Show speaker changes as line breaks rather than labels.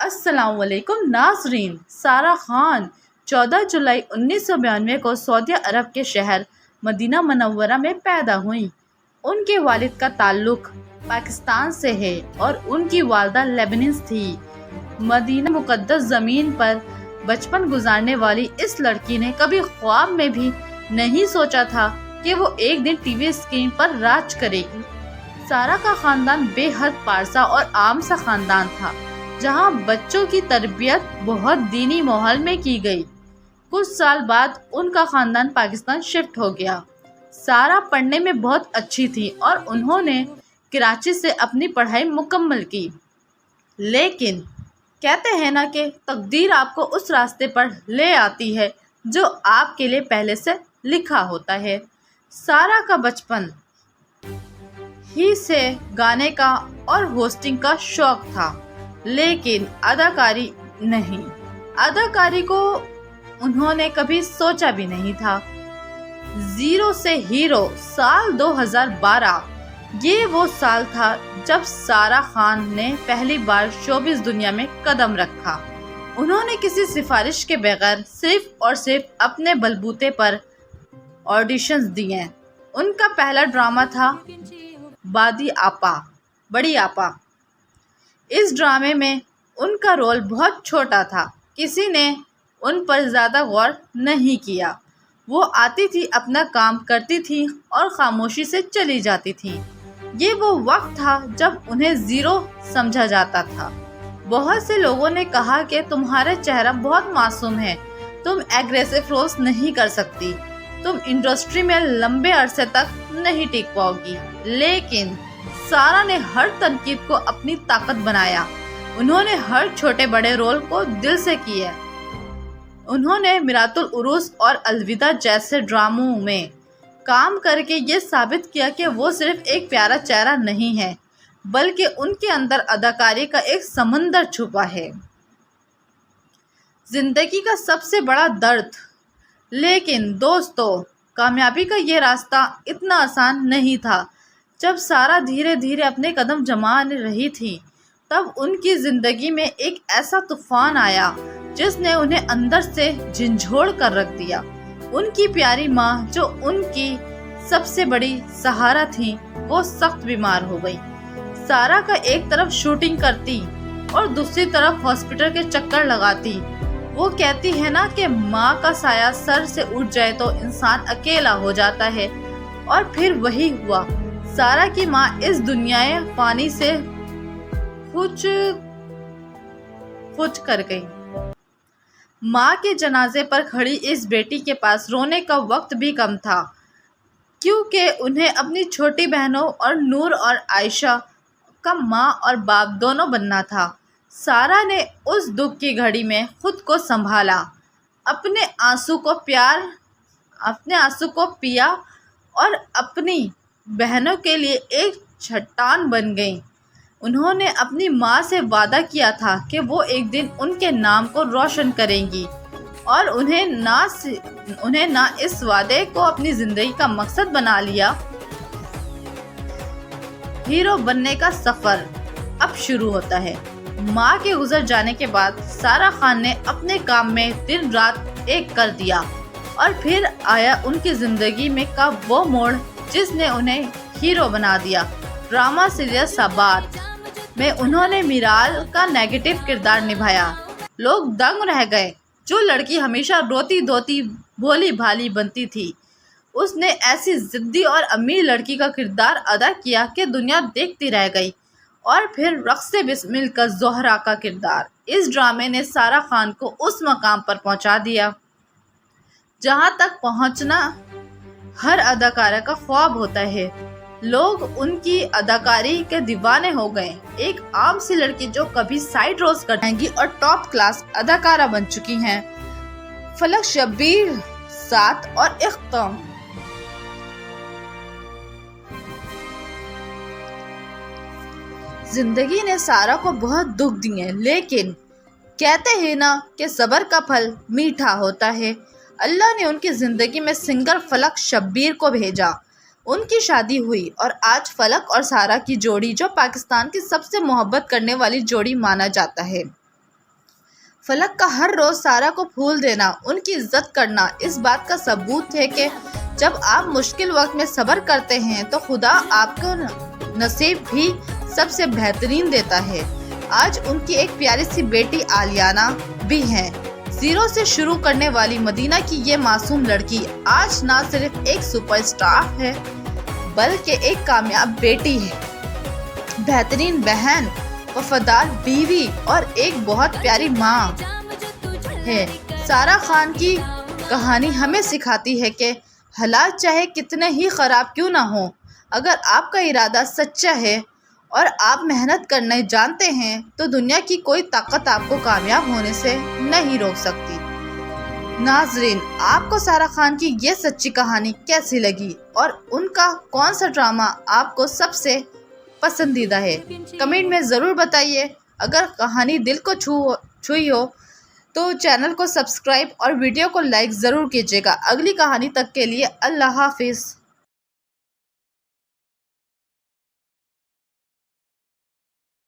السلام علیکم ناظرین، سارہ خان 14 جولائی 1992 کو سعودی عرب کے شہر مدینہ منورہ میں پیدا ہوئیں۔ ان کے والد کا تعلق پاکستان سے ہے اور ان کی والدہ لیبنانیز تھی۔ مدینہ مقدس زمین پر بچپن گزارنے والی اس لڑکی نے کبھی خواب میں بھی نہیں سوچا تھا کہ وہ ایک دن ٹی وی اسکرین پر راج کرے گی۔ سارہ کا خاندان بے حد پارسا اور عام سا خاندان تھا، جہاں بچوں کی تربیت بہت دینی ماحول میں کی گئی۔ کچھ سال بعد ان کا خاندان پاکستان شفٹ ہو گیا۔ سارہ پڑھنے میں بہت اچھی تھی اور انہوں نے کراچی سے اپنی پڑھائی مکمل کی، لیکن کہتے ہیں نا کہ تقدیر آپ کو اس راستے پر لے آتی ہے جو آپ کے لیے پہلے سے لکھا ہوتا ہے۔ سارہ کا بچپن ہی سے گانے کا اور ہوسٹنگ کا شوق تھا، لیکن اداکاری نہیں۔ اداکاری کو انہوں نے کبھی سوچا بھی نہیں تھا۔ زیرو سے ہیرو سال 2012 یہ وہ سال تھا جب سارہ خان نے پہلی بار شوبز دنیا میں قدم رکھا۔ انہوں نے کسی سفارش کے بغیر صرف اور صرف اپنے بلبوتے پر آڈیشنز دیے۔ ان کا پہلا ڈرامہ تھا بڑی آپا۔ اس ڈرامے میں ان کا رول بہت چھوٹا تھا، کسی نے ان پر زیادہ غور نہیں کیا۔ وہ آتی تھی، اپنا کام کرتی تھی اور خاموشی سے چلی جاتی تھی۔ یہ وہ وقت تھا جب انہیں زیرو سمجھا جاتا تھا۔ بہت سے لوگوں نے کہا کہ تمہارا چہرہ بہت معصوم ہے، تم ایگریسو رولز نہیں کر سکتی، تم انڈسٹری میں لمبے عرصے تک نہیں ٹک پاؤ گی، لیکن سارہ نے ہر تنقید کو اپنی طاقت بنایا۔ انہوں نے ہر چھوٹے بڑے رول کو دل سے کیا۔ انہوں نے میرات العروس اور الوداع جیسے ڈراموں میں کام کر کے یہ ثابت کیا کہ وہ صرف ایک پیارا چہرہ نہیں ہے، بلکہ ان کے اندر اداکاری کا ایک سمندر چھپا ہے۔ زندگی کا سب سے بڑا درد۔ لیکن دوستو، کامیابی کا یہ راستہ اتنا آسان نہیں تھا۔ جب سارہ دھیرے دھیرے اپنے قدم جما رہی تھی، تب ان کی زندگی میں ایک ایسا طوفان آیا جس نے انہیں اندر سے جھنجھوڑ کر رکھ دیا۔ ان کی پیاری ماں، جو ان کی سب سے بڑی سہارا تھی، وہ سخت بیمار ہو گئی۔ سارہ کا ایک طرف شوٹنگ کرتی اور دوسری طرف ہاسپٹل کے چکر لگاتی۔ وہ کہتی ہے نا کہ ماں کا سایہ سر سے اٹھ جائے تو انسان اکیلا ہو جاتا ہے، اور پھر وہی ہوا۔ سارہ کی ماں اس دنیا فانی سے کچھ کر گئی۔ ماں کے جنازے پر کھڑی اس بیٹی کے پاس رونے کا وقت بھی کم تھا، کیونکہ انہیں اپنی چھوٹی بہنوں اور نور اور عائشہ کا ماں اور باپ دونوں بننا تھا۔ سارہ نے اس دکھ کی گھڑی میں خود کو سنبھالا، اپنے آنسو کو پیا اور اپنی بہنوں کے لیے ایک چٹان بن گئی۔ انہوں نے اپنی ماں سے وعدہ کیا تھا کہ وہ ایک دن ان کے نام کو روشن کریں گی، اور انہیں نہ اس وعدے کو اپنی زندگی کا مقصد بنا لیا۔ ہیرو بننے کا سفر اب شروع ہوتا ہے۔ ماں کے گزر جانے کے بعد سارہ خان نے اپنے کام میں دن رات ایک کر دیا، اور پھر آیا ان کی زندگی میں کا وہ موڑ جس نے انہیں ہیرو بنا دیا۔ ڈرامہ سیریل سابات میں انہوں نے میرال کا نیگیٹو کردار نبھایا۔ لوگ دنگ رہ گئے۔ جو لڑکی ہمیشہ روتی دھوتی بھولی بھالی بنتی تھی، اس نے ایسی ضدی اور امیر لڑکی کا کردار ادا کیا کہ دنیا دیکھتی رہ گئی۔ اور پھر رقص بسمل کا زہرا کا کردار۔ اس ڈرامے نے سارہ خان کو اس مقام پر پہنچا دیا جہاں تک پہنچنا ہر اداکارہ کا خواب ہوتا ہے۔ لوگ ان کی اداکاری کے دیوانے ہو گئے۔ ایک عام سی لڑکی جو کبھی سائیڈ رولز کریں گی اور ٹاپ کلاس اداکارہ بن چکی ہیں۔ فلک شبیر، ساتھ اور اختم۔ زندگی نے سارہ کو بہت دکھ دیے، لیکن کہتے ہیں نا کہ صبر کا پھل میٹھا ہوتا ہے۔ اللہ نے ان کی زندگی میں سنگر فلک شبیر کو بھیجا۔ ان کی شادی ہوئی اور آج فلک اور سارہ کی جوڑی، جو پاکستان کی سب سے محبت کرنے والی جوڑی مانا جاتا ہے۔ فلک کا ہر روز سارا کو پھول دینا، ان کی عزت کرنا اس بات کا ثبوت ہے کہ جب آپ مشکل وقت میں صبر کرتے ہیں تو خدا آپ کو نصیب بھی سب سے بہترین دیتا ہے۔ آج ان کی ایک پیاری سی بیٹی آلیانہ بھی ہے۔ زیرو سے شروع کرنے والی مدینہ کی یہ معصوم لڑکی آج نہ صرف ایک سپر سٹار ہے بلکہ ایک کامیاب بیٹی ہے، بہترین بہن، وفادار بیوی اور ایک بہت پیاری ماں ہے۔ سارہ خان کی کہانی ہمیں سکھاتی ہے کہ حالات چاہے کتنے ہی خراب کیوں نہ ہوں، اگر آپ کا ارادہ سچا ہے اور آپ محنت کرنے جانتے ہیں تو دنیا کی کوئی طاقت آپ کو کامیاب ہونے سے نہیں روک سکتی۔ ناظرین، آپ کو سارہ خان کی یہ سچی کہانی کیسی لگی اور ان کا کون سا ڈرامہ آپ کو سب سے پسندیدہ ہے؟ کمنٹ میں ضرور بتائیے۔ اگر کہانی دل کو چھوئی ہو تو چینل کو سبسکرائب اور ویڈیو کو لائک ضرور کیجیے گا۔ اگلی کہانی تک کے لیے اللہ حافظ۔